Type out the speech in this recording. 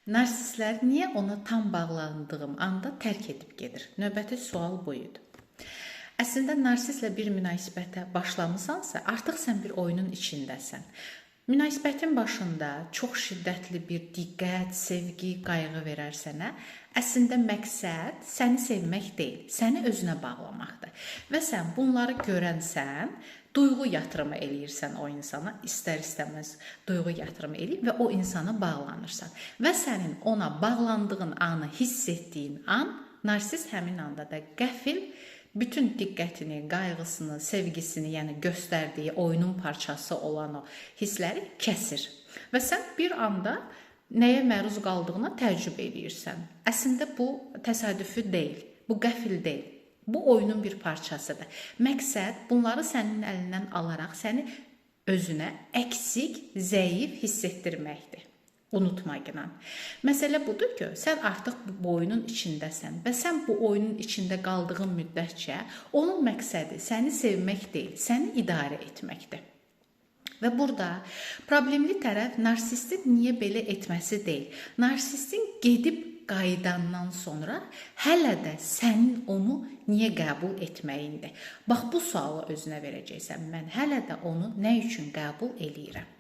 Narsistlər niyə ona tam bağlandığım anda tərk edib gedir? Növbəti sual bu idi. Əslində narsistlə bir münasibətə başlamısansa, artıq sən bir oyunun içindəsən. Münasibətin başında çox şiddətli bir diqqət, sevgi, qayğı verər sənə. Əslində məqsəd səni sevmək deyil, səni özünə bağlamaqdır. Və sən bunları görənsən, duyğu yatırımı eləyirsən o insana, istər-istəməz duyğu yatırımı eləyib və o insana bağlanırsan. Və sənin ona bağlandığın anı hiss etdiyin an, narsist həmin anda da qəfil bütün diqqətini, qayğısını, sevgisini, yəni göstərdiyi oyunun parçası olan o hissləri kəsir. Və sən bir anda nəyə məruz qaldığına təəccüb eləyirsən. Əslində bu təsadüfi deyil, bu qəfil deyil. Bu oyunun bir parçasıdır. Məqsəd bunları sənin əlindən alaraq səni özünə əksik, zəif hiss etdirməkdir. Unutmayın. Məsələ budur ki, sən artıq bu oyunun içindəsən və sən bu oyunun içində qaldığın müddətcə onun məqsədi səni sevmək deyil, səni idarə etməkdir. Və burada problemli tərəf narsistin niyə belə etməsi deyil. Narsistin gedib qayıdandan sonra hələ də sənin onu niyə qəbul etməyindir. Bax bu sualı özünə verəcəksən. Mən hələ də onu nə üçün qəbul eləyirəm?